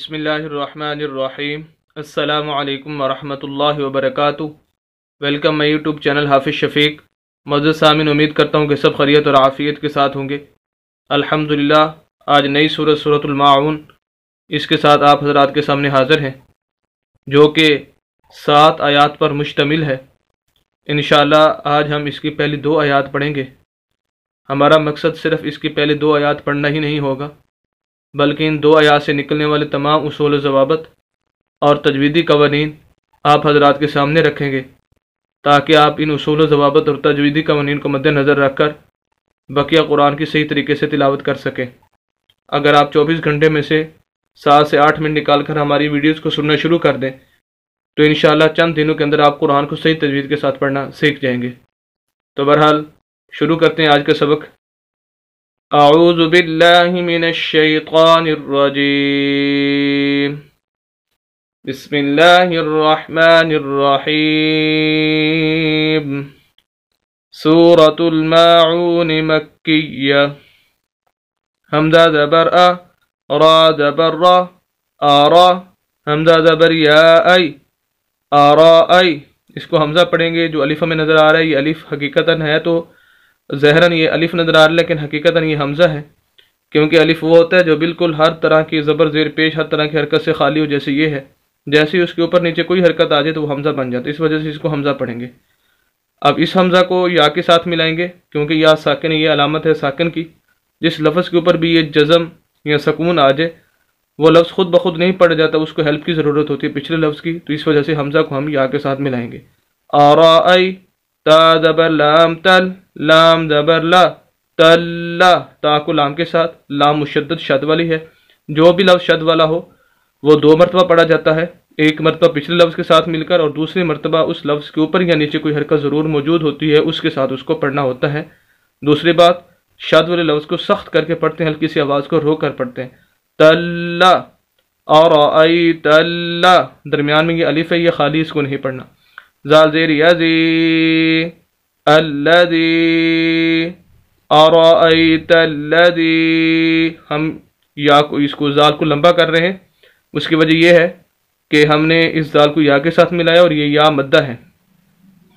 बिस्मिल्लाहिर्रहमानिर्रहीम। अस्सलामु अलैकुम वरहमतुल्लाहि वबरकातुहू। वेलकम माई यूट्यूब चैनल हाफिज़ शफ़ीक। मौजूद सामीन, उम्मीद करता हूँ कि सब खैरियत और आफ़ियत के साथ होंगे। अल्हम्दुलिल्लाह आज नई सूरतुल माऊन इसके साथ आप हज़रात के सामने हाज़िर हैं, जो कि 7 आयात पर मुश्तमिल है। इंशाअल्लाह आज हम इसकी पहली 2 आयात पढ़ेंगे। हमारा मकसद सिर्फ़ इसकी पहले 2 आयात पढ़ना ही नहीं होगा, बल्कि इन 2 आयात से निकलने वाले तमाम उसूल ज़वाबत और तजवीदी कवानीन आप हज़रात के सामने रखेंगे, ताकि आप इन उसूल ज़वाबत और तजवीदी कवानीन को मद्देनज़र रखकर बकिया कुरान की सही तरीके से तिलावत कर सकें। अगर आप 24 घंटे में से 7 से 8 मिनट निकाल कर हमारी वीडियोज़ को सुनना शुरू कर दें, तो इंशाअल्लाह चंद दिनों के अंदर आप कुरान को सही तजवीद के साथ पढ़ना सीख जाएंगे। तो बहरहाल शुरू करते हैं आज का सबक। अऊज़ु बिल्लाहि मिनश शैतानिर रजीम। बिस्मिल्लाहिर रहमानिर रहीम। सूरतुल माऊन मक्किय्या। हमज़ा ज़बर अ, रा ज़बर रा, आरा, हमज़ा ज़बर या आई, आरा आई। इसको हमज़ा पढ़ेंगे। जो अलिफ में नज़र आ रहा है ये अलिफ हकीकतन है तो ज़हरन ये अलिफ नज़र आ रहा है, लेकिन हकीकतन ये हमज़ा है, क्योंकि अलिफ वो होता है जो बिल्कुल हर तरह की ज़बर ज़ेर पेश हर तरह की हरकत से खाली हो, जैसे ये है। जैसे ही उसके ऊपर नीचे कोई हरकत आ जाए तो वो हमज़ा बन जाता है, इस वजह से इसको हमज़ा पढ़ेंगे। अब इस हमज़ा को या के साथ मिलाएंगे, क्योंकि या साकिन, ये अलामत है साकिन की। जिस लफ्ज़ के ऊपर भी ये जज़म या सकून आ जाए वो लफ्ज़ खुद ब खुद नहीं पढ़ जाता, उसको हेल्प की ज़रूरत होती है पिछले लफ्ज़ की, तो इस वजह से हमज़ा को हम या के साथ मिलाएंगे। आराई, ता ज़बर लाम तल, लाम ज़बर ला, तल्ला, ता को लाम के साथ, लाम मुशद्दद शद वाली है। जो भी लफ्ज़ शद वाला हो वो 2 मरतबा पढ़ा जाता है, एक मरतबा पिछले लफ्ज़ के साथ मिलकर और दूसरी मरतबा उस लफ्ज़ के ऊपर या नीचे कोई हरकत ज़रूर मौजूद होती है उसके साथ उसको पढ़ना होता है। दूसरी बात, शद वाले लफ्ज़ को सख्त करके पढ़ते हैं, हल्की सी आवाज़ को रो कर पढ़ते हैं। तल्ला और आई तल्ला, दरमियान में ये अलिफ है, ये खाली, इसको नहीं पढ़ना। ज़ाल ज़ेर यज़ी, अल्लज़ी, अराअयतल्लज़ी। हम या को, इसको ज़ाल को लंबा कर रहे हैं, उसकी वजह यह है कि हमने इस ज़ाल को या के साथ मिलाया और ये या मद्दा है।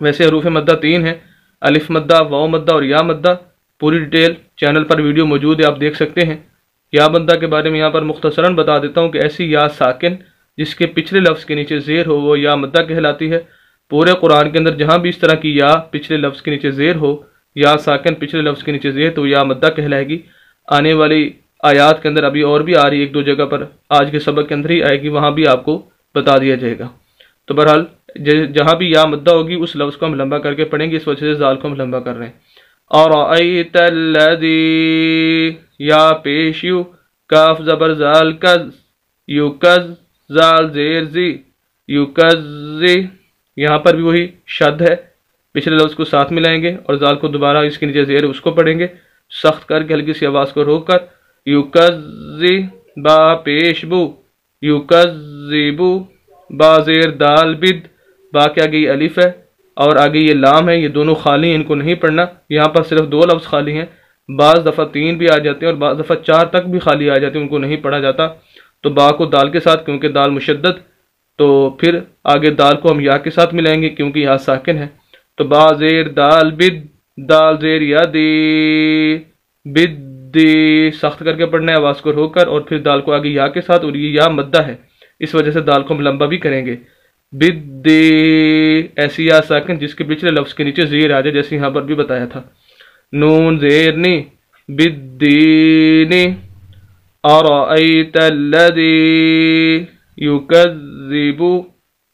वैसे हरूफ मद्दा 3 है, अलिफ मद्दा, वाव मद्दा और या मद्दा। पूरी डिटेल चैनल पर वीडियो मौजूद है, आप देख सकते हैं। या मद्दा के बारे में यहाँ पर मुख्तसरन बता देता हूँ कि ऐसी या साकिन जिसके पिछले लफ्ज़ के नीचे ज़ेर हो वो या मद्दा कहलाती है। पूरे कुरान के अंदर जहाँ भी इस तरह की या पिछले लफ्ज़ के नीचे ज़ेर हो, या साकिन पिछले लफ्ज़ के नीचे ज़ेर, तो या मद्दा कहलाएगी। आने वाली आयात के अंदर अभी और भी आ रही है, 1-2 जगह पर, आज के सबक के अंदर ही आएगी, वहाँ भी आपको बता दिया जाएगा। तो बहरहाल जहाँ भी या मद्दा होगी उस लफ्ज़ को हम लंबा करके पढ़ेंगे, इस वजह से ज़ाल को हम लंबा कर रहे हैं। और या पेश यू, काफ ज़बर ज़ाल कज़, युकज़, ज़ाल ज़ेर ज़ी, युकज़ी। यहाँ पर भी वही शद है, पिछले लफ्ज़ को साथ मिलाएंगे और ज़ाल को दोबारा इसके नीचे ज़ेर उसको पढ़ेंगे सख्त करके, हल्की सी आवाज़ को रोक कर। युकज़ी, बा पेश बू, युकज़िबू, बा ज़ेर दाल बिद, बा के आगे ये अलिफ है और आगे ये लाम है, ये दोनों खाली हैं, इनको नहीं पढ़ना। यहाँ पर सिर्फ 2 लफ्ज़ खाली हैं, बाज़ दफ़ा 3 भी आ जाते हैं और बाज़ दफ़ा 4 तक भी खाली आ जाते हैं, उनको नहीं पढ़ा जाता। तो बा को दाल के साथ, क्योंकि दाल मुशद्दद, तो फिर आगे दाल को हम या के साथ मिलाएंगे क्योंकि या साकिन है। तो बा ज़ेर दाल बिद, दाल ज़ेर यदी, बिद्दी, सख्त करके पढ़ना है आवाज़ को रोककर, और फिर दाल को आगे या के साथ, और ये या मद्दा है, इस वजह से दाल को हम लंबा भी करेंगे। बिद्दी, ऐसी या साकिन जिसके पिछले लफ्ज़ के नीचे ज़ेर आ जाए, जैसे यहाँ पर भी बताया था। नून ज़ेरनी, बिद्दीनी, अराअयतल्लज़ी युकज़्ज़िबु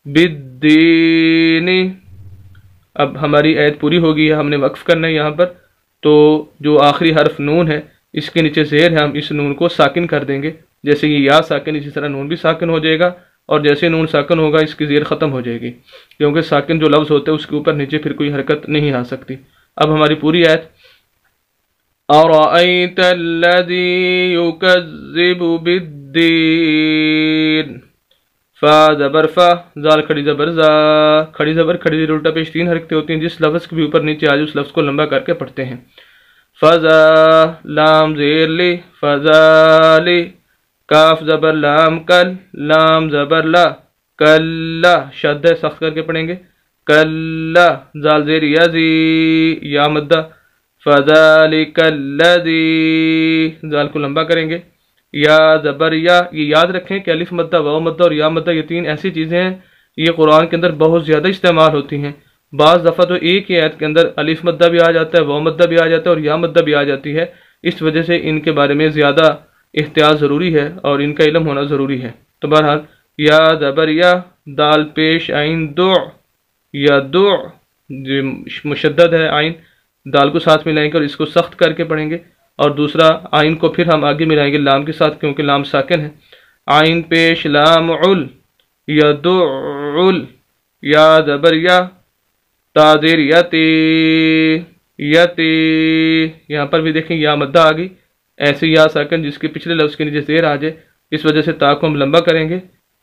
बिद्दीनी। अब हमारी आयत पूरी होगी, हमने वक्फ करना है यहाँ पर। तो जो आखिरी हर्फ नून है इसके नीचे ज़ेर है, हम इस नून को साकिन कर देंगे। जैसे ये या साकिन, इसी तरह नून भी साकिन हो जाएगा, और जैसे नून साकिन होगा इसकी ज़ेर ख़त्म हो जाएगी, क्योंकि साकिन जो लफ्ज़ होते हैं उसके ऊपर नीचे फिर कोई हरकत नहीं आ सकती। अब हमारी पूरी आयत। अराअयतल्लज़ी युकज़्ज़िबु बिद्दीन, फ़ा ज़बर फ़ा, ज़ाल खड़ी ज़बर ज़ा, खड़ी ज़बर खड़ी ज़ेर उल्टा पेश 3 हरकतें होती हैं। जिस लफ्ज़ के भी ऊपर नीचे आ जाए उस लफ्ज़ को लंबा करके पढ़ते हैं। फ़ज़ा, लाम ज़ेर ली, फ़ज़ाली, کاف زبر لام کل، لام زبر لا، کلا شد ہے سخت کر کے پڑھیں گے، کلا زال زیر یا زی یا مدہ، فذالک الذی زال کو لمبا کریں گے، یا زبر یا، یہ یاد رکھیں کہ الف مدہ، واو مدہ اور یا مدہ یہ تین ایسی چیزیں ہیں یہ قرآن کے اندر بہت زیادہ استعمال ہوتی ہیں۔ بعض دفعہ تو ایک ہی آیت کے اندر الف مدہ بھی آ جاتا ہے، واو مدہ بھی آ جاتا ہے اور یا مدہ بھی آ جاتی ہے، اس وجہ سے ان کے بارے میں زیادہ احتیاط ضروری ہے اور ان کا علم ہونا ضروری ہے۔ تو بہرحال یا زبر یا، دال پیش عین دع، یا دع جو مشدد ہے عین، دال کو ساتھ ملائیں گے اور اس کو سخت کر کے پڑھیں گے، اور دوسرا عین کو پھر ہم آگے ملائیں گے لام کے ساتھ کیونکہ لام ساکن ہے، عین پیش لام عل، یا دعل، یا زبر یا، تاذیر یتی، یتی، یہاں پر بھی دیکھیں یا مدہ آ گئی، ایسے یا ساکن جس کے پچھلے لفظ کے نیچے زیر آ جائے، اس وجہ سے تا کو ہم لمبا کریں گے،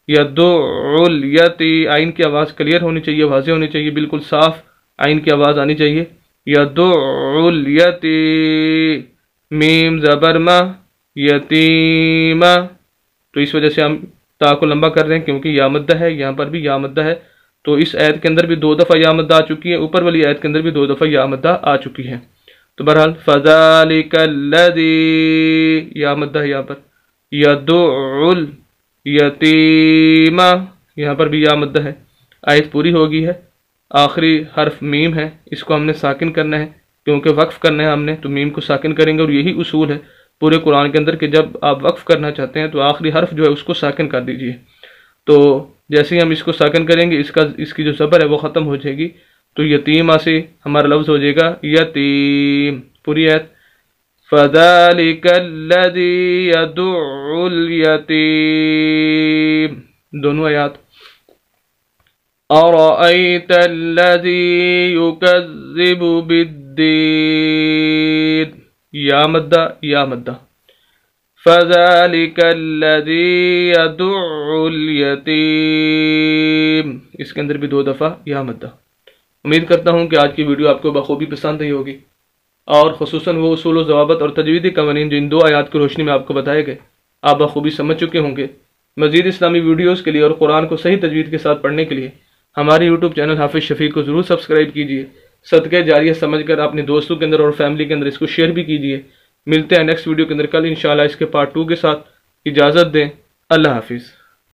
یا دعل یتی، عین کی آواز کلیئر ہونی چاہیے، واضح ہونی چاہیے، بالکل صاف عین کی آواز آنی چاہیے، یا دعل یتی، میم زبر ما، یتیمہ، تو اس وجہ سے ہم تا کو لمبا کر رہے ہیں کیونکہ یا مدہ ہے، یہاں پر بھی یا مدہ ہے، تو اس آیت کے اندر بھی 2 دفعہ یا مدہ آ چکی ہے، اوپر والی آیت کے اندر بھی 2 دفعہ یا مدہ آ چکی ہے۔ تو بہرحال فذالک الذی، یا مدہ یہاں پر، یدع الیتیمہ، یہاں پر بھی یا مدہ ہے، آیت پوری ہوگی ہے، آخری حرف میم ہے، اس کو ہم نے ساکن کرنا ہے کیونکہ وقف کرنا ہے ہم نے، تو میم کو ساکن کریں گے، اور یہی اصول ہے پورے قرآن کے اندر کہ جب آپ وقف کرنا چاہتے ہیں تو آخری حرف جو ہے اس کو ساکن کر دیجئے۔ تو جیسے ہی ہم اس کو ساکن کریں گے اس کی جو زبر ہے وہ ختم ہو جائے گی، تو یتیمہ سے ہمارا لفظ ہو جائے گا یتیم، پوری آیت، فَذَلِكَ الَّذِي يَدُعُّ الْيَتِيمَ، دونوں آیات، أَرَأَيْتَ الَّذِي يُكَذِّبُ بِالدِّينِ، یا مدہ یا مدہ، فَذَلِكَ الَّذِي يَدُعُّ الْيَتِيمَ، اس کے اندر بھی 2 دفعہ یا مدہ۔ امید کرتا ہوں کہ آج کی ویڈیو آپ کو بخوبی پسند آئی ہوگی، اور خصوصاً وہ اصول و ضوابط اور تجویدی قوانین جو ان 2 آیات کی روشنی میں آپ کو بتائے گئے آپ بخوبی سمجھ چکے ہوں گے۔ مزید اسلامی ویڈیوز کے لیے اور قرآن کو صحیح تجوید کے ساتھ پڑھنے کے لیے ہمارے یوٹیوب چینل حافظ شفیق کو ضرور سبسکرائب کیجیے، صدقہ جاریہ سمجھ کر اپنے دوستوں کے اندر اور فیملی کے اندر اس کو شیئر بھی کیجیے۔ ملتے ہیں نیکسٹ ویڈیو کے اندر کل انشاءاللہ اس کے پارٹ 2 کے ساتھ، اجازت دیں، اللہ حافظ۔